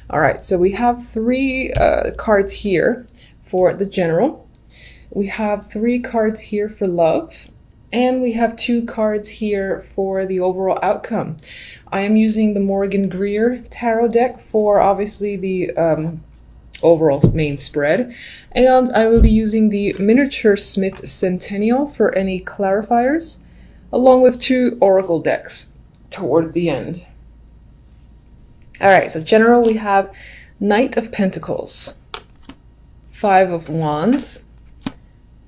All right, so we have three cards here for the general. We have three cards here for love, and we have two cards here for the overall outcome. I am using the Morgan Greer tarot deck for obviously the overall main spread, and I will be using the Miniature Smith Centennial for any clarifiers, along with two oracle decks toward the end. All right, so general, we have Knight of Pentacles, Five of Wands,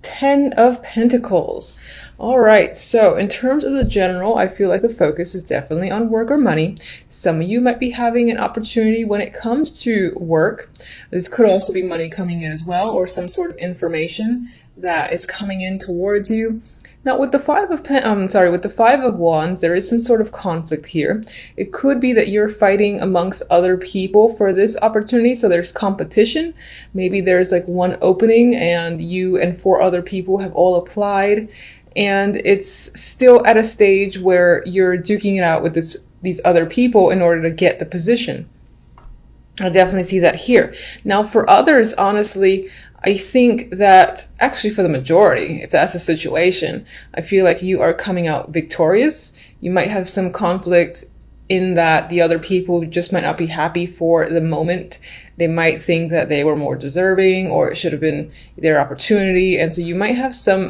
Ten of Pentacles. All right, so in terms of the general, I feel like the focus is definitely on work or money. Some of you might be having an opportunity when it comes to work. This could also be money coming in as well, or some sort of information that is coming in towards you. Now, with the with the Five of Wands, there is some sort of conflict here. It could be that you're fighting amongst other people for this opportunity, so there's competition. Maybe there's like one opening and you and four other people have all applied, and it's still at a stage where you're duking it out with these other people in order to get the position. I definitely see that here. Now, for others, honestly, I think that actually for the majority, if that's a situation, I feel like you are coming out victorious. You might have some conflict in that the other people just might not be happy for the moment. They might think that they were more deserving or it should have been their opportunity. And so you might have some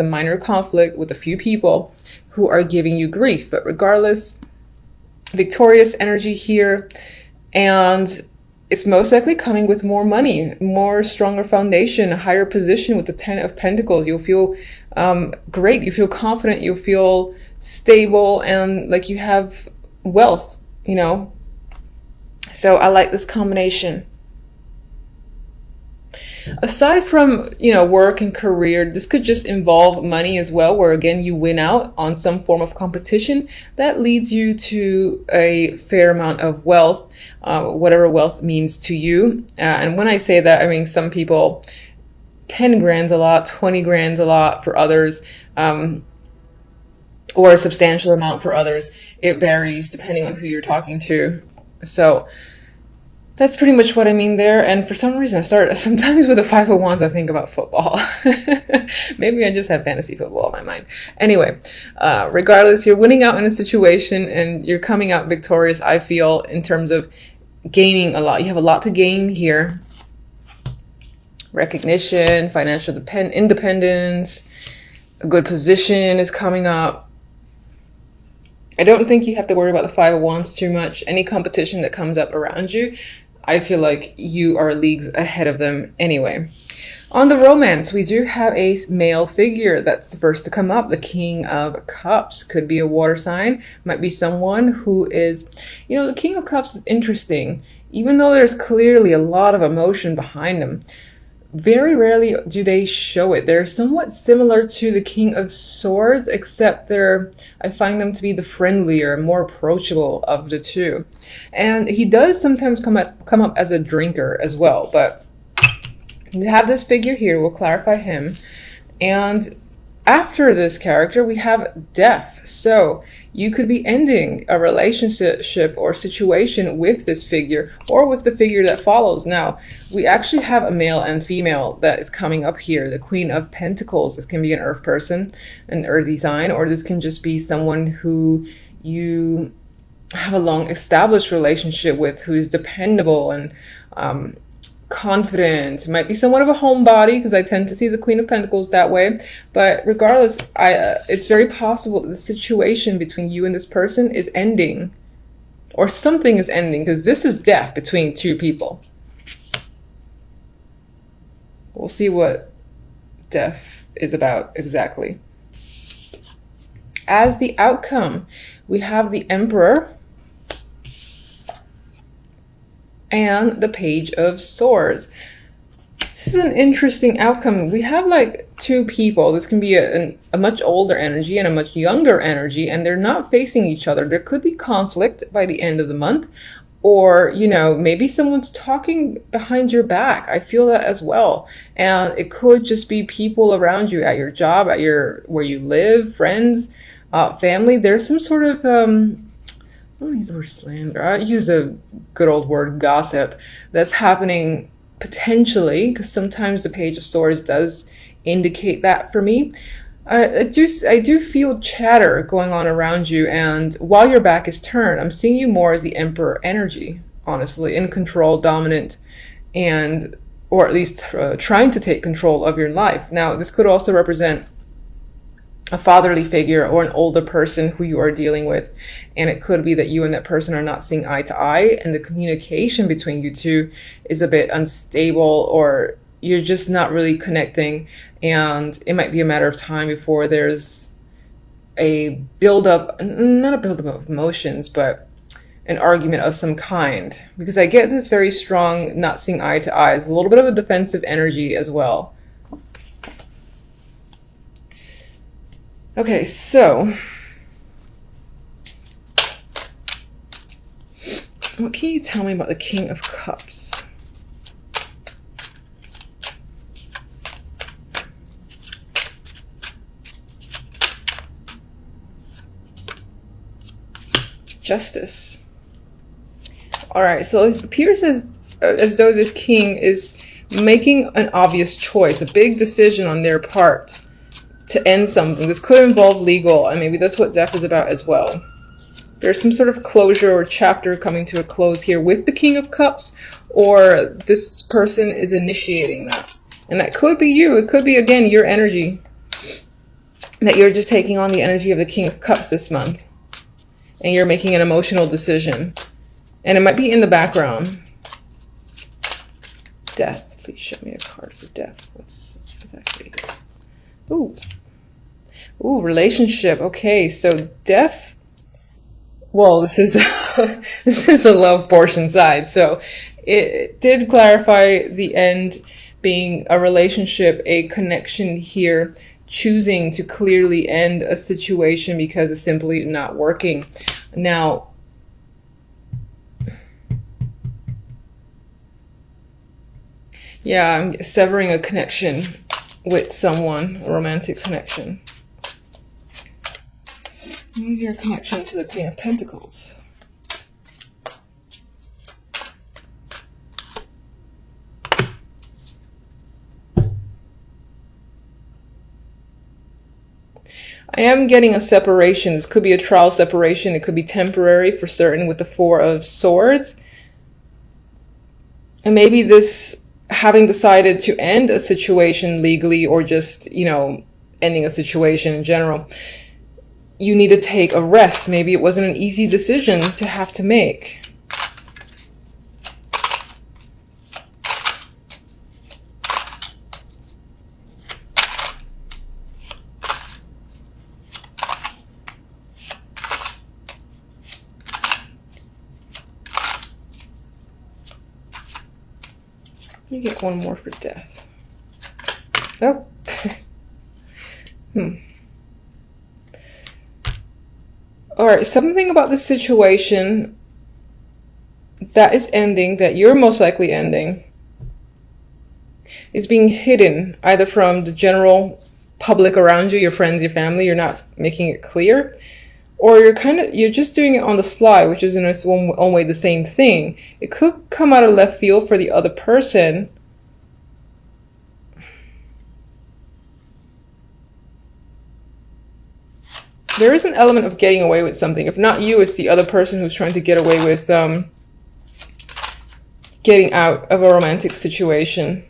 minor conflict with a few people who are giving you grief. But regardless, victorious energy here, and it's most likely coming with more money, more stronger foundation, a higher position with the Ten of Pentacles. You'll feel great. You feel confident. You'll feel stable and like you have wealth, you know. So I like this combination. Aside from, work and career, this could just involve money as well, where again, you win out on some form of competition that leads you to a fair amount of wealth, whatever wealth means to you. And when I say that, I mean, some people, 10 grand's a lot, 20 grand's a lot for others, or a substantial amount for others. It varies depending on who you're talking to. So that's pretty much what I mean there. And for some reason, sometimes with the Five of Wands, I think about football. Maybe I just have fantasy football in my mind. Anyway, regardless, you're winning out in a situation and you're coming out victorious, I feel, in terms of gaining a lot. You have a lot to gain here. Recognition, financial independence, a good position is coming up. I don't think you have to worry about the Five of Wands too much. Any competition that comes up around you, I feel like you are leagues ahead of them anyway. On the romance, we do have a male figure that's the first to come up, the King of Cups. Could be a water sign, might be someone who is, the King of Cups is interesting. Even though there's clearly a lot of emotion behind them, very rarely do they show it. They're somewhat similar to the King of Swords, except I find them to be the friendlier, more approachable of the two. And he does sometimes come up as a drinker as well, but we have this figure here. We'll clarify him. And after this character, we have death. So you could be ending a relationship or situation with this figure or with the figure that follows. Now, we actually have a male and female that is coming up here. The Queen of Pentacles. This can be an earth person, an earthy sign, or this can just be someone who you have a long established relationship with, who is dependable and confident. It might be somewhat of a homebody, because I tend to see the Queen of Pentacles that way. But regardless, it's very possible that the situation between you and this person is ending, or something is ending, because this is death between two people. We'll see what death is about exactly. As the outcome, we have the Emperor and the Page of Swords. This is an interesting outcome. We have like two people. This can be a much older energy and a much younger energy, and they're not facing each other. There could be conflict by the end of the month, or, maybe someone's talking behind your back. I feel that as well. And it could just be people around you at your job, where you live, friends, family. There's some sort of don't use the word slander. I use a good old word, gossip. That's happening potentially, because sometimes the Page of Swords does indicate that for me. I do feel chatter going on around you, and while your back is turned, I'm seeing you more as the Emperor energy, honestly, in control, dominant, and or at least trying to take control of your life. Now, this could also represent a fatherly figure or an older person who you are dealing with, and it could be that you and that person are not seeing eye to eye, and the communication between you two is a bit unstable, or you're just not really connecting, and it might be a matter of time before there's a buildup, not a buildup of emotions, but an argument of some kind, because I get this very strong not seeing eye to eye. It's a little bit of a defensive energy as well. Okay, so what can you tell me about the King of Cups? Justice. All right, so it appears as though this king is making an obvious choice, a big decision on their part to end something. This could involve legal, and maybe that's what Zeph is about as well. There's some sort of closure or chapter coming to a close here with the King of Cups, or this person is initiating that. And that could be you. It could be, again, your energy, that you're just taking on the energy of the King of Cups this month, and you're making an emotional decision. And it might be in the background. Death. Please show me a card for death. What's exactly this? Ooh. Ooh, relationship. Okay, so death. Well, this is this is the love portion side. So it did clarify the end being a relationship, a connection here, choosing to clearly end a situation because it's simply not working. Now, yeah, I'm severing a connection with someone, a romantic connection. What is your connection to the Queen of Pentacles? I am getting a separation. This could be a trial separation. It could be temporary for certain with the Four of Swords. And maybe this having decided to end a situation legally, or just, you know, ending a situation in general, you need to take a rest. Maybe it wasn't an easy decision to have to make. You get one more for death. Oh. All right, something about this situation that is ending, that you're most likely ending, is being hidden either from the general public around you, your friends, your family. You're not making it clear, or you're just doing it on the sly, which is in its own way the same thing. It could come out of left field for the other person. There is an element of getting away with something. If not you, it's the other person who's trying to get away with getting out of a romantic situation.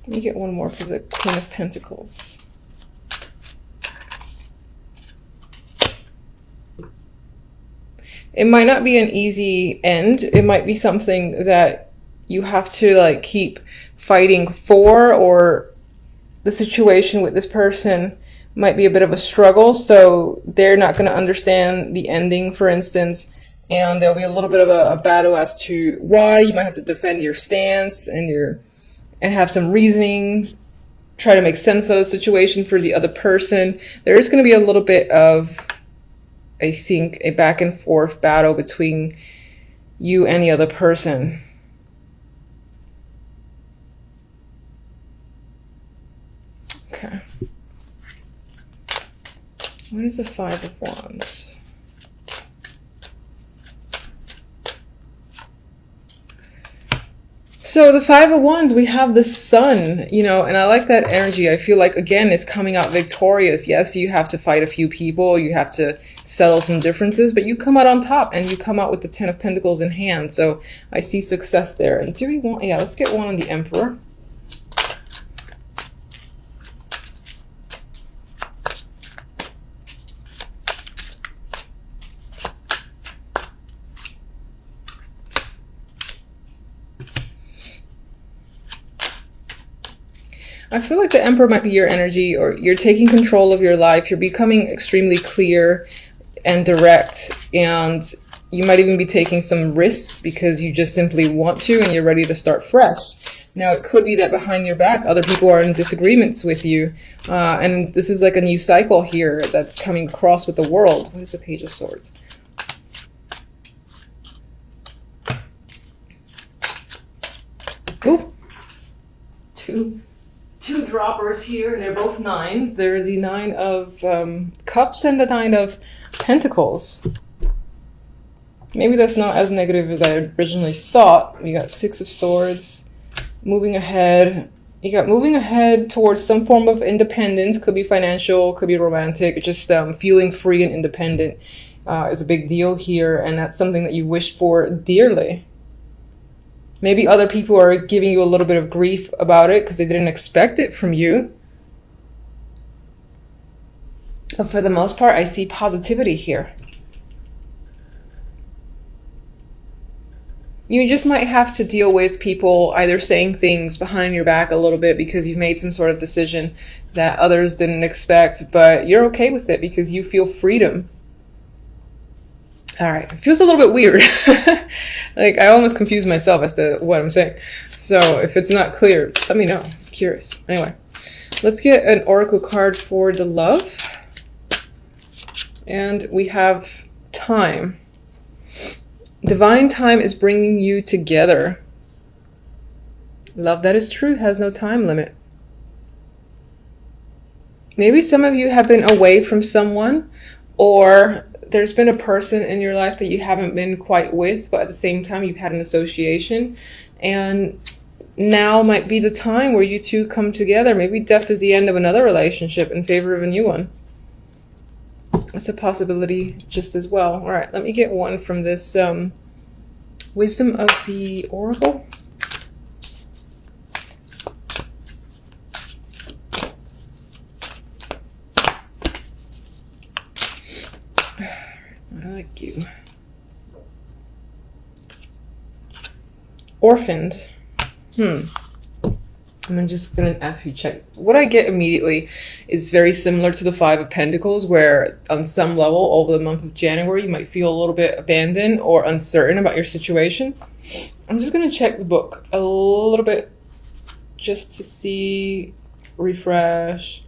Let me get one more for the Queen of Pentacles. It might not be an easy end. It might be something that you have to like keep fighting for, or the situation with this person might be a bit of a struggle, so they're not going to understand the ending, for instance, and there'll be a little bit of a battle as to why. You might have to defend your stance and have some reasonings, try to make sense of the situation for the other person. There is going to be a little bit of, I think, a back and forth battle between you and the other person. Okay. What is the Five of Wands? So the Five of Wands, we have the Sun, you know, and I like that energy. I feel like, again, it's coming out victorious. Yes, you have to fight a few people. You have to settle some differences, but you come out on top and you come out with the Ten of Pentacles in hand. So I see success there. And do we want, yeah, let's get one on the Emperor. I feel like the Emperor might be your energy, or you're taking control of your life. You're becoming extremely clear and direct, and you might even be taking some risks because you just simply want to and you're ready to start fresh. Now, it could be that behind your back, other people are in disagreements with you, and this is like a new cycle here that's coming across with the world. What is the Page of Swords? Ooh, two droppers here, and they're both nines. They're the Nine of Cups and the Nine of Pentacles. Maybe that's not as negative as I originally thought. We got Six of Swords, moving ahead. You got moving ahead towards some form of independence. Could be financial, could be romantic. Just feeling free and independent is a big deal here, and that's something that you wish for dearly. Maybe other people are giving you a little bit of grief about it because they didn't expect it from you. But for the most part, I see positivity here. You just might have to deal with people either saying things behind your back a little bit because you've made some sort of decision that others didn't expect, but you're okay with it because you feel freedom. All right, it feels a little bit weird. Like, I almost confuse myself as to what I'm saying. So if it's not clear, let me know. I'm curious. Anyway, let's get an oracle card for the love. And we have time. Divine time is bringing you together. Love that is true has no time limit. Maybe some of you have been away from someone, or there's been a person in your life that you haven't been quite with, but at the same time you've had an association, and now might be the time where you two come together. Maybe death is the end of another relationship in favor of a new one. That's a possibility just as well. All right, let me get one from this Wisdom of the Oracle. I like you. Orphaned. I'm just gonna actually check. What I get immediately is very similar to the Five of Pentacles, where on some level over the month of January you might feel a little bit abandoned or uncertain about your situation. I'm just gonna check the book a little bit just to see, refresh.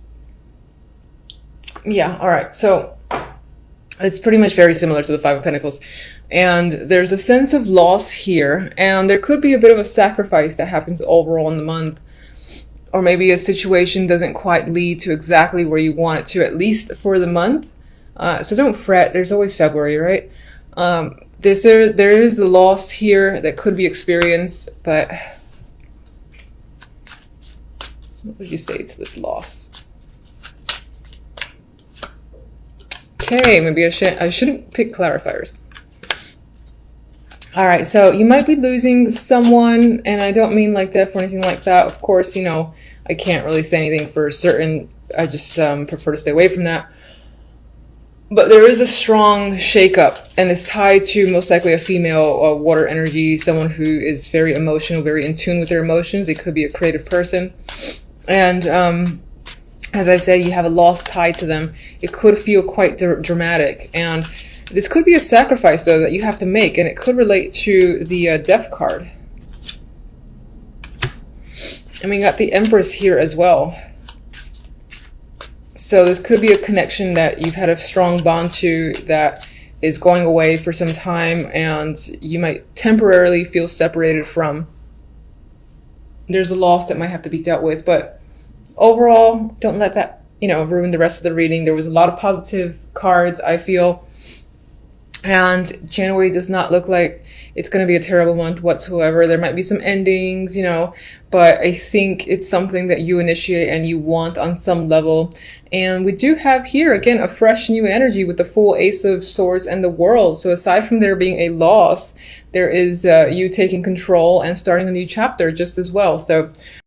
Yeah, all right, so it's pretty much very similar to the Five of Pentacles. And there's a sense of loss here, and there could be a bit of a sacrifice that happens overall in the month. Or maybe a situation doesn't quite lead to exactly where you want it to, at least for the month. So don't fret, there's always February, right? There is a loss here that could be experienced, but what would you say to this loss? Okay, maybe I shouldn't pick clarifiers. All right, so you might be losing someone, and I don't mean like death or anything like that. Of course, you know, I can't really say anything for certain. I just prefer to stay away from that. But there is a strong shakeup, and it's tied to most likely a female water energy, someone who is very emotional, very in tune with their emotions. They could be a creative person. And as I said, you have a loss tied to them. It could feel quite dramatic. And this could be a sacrifice, though, that you have to make, and it could relate to the Death card. And we got the Empress here as well. So this could be a connection that you've had a strong bond to that is going away for some time, and you might temporarily feel separated from. There's a loss that might have to be dealt with, but overall, don't let that ruin the rest of the reading. There was a lot of positive cards, I feel. And January does not look like it's going to be a terrible month whatsoever. There might be some endings, but I think it's something that you initiate and you want on some level. And we do have here, again, a fresh new energy with the full Ace of Swords and the World. So aside from there being a loss, there is you taking control and starting a new chapter just as well. So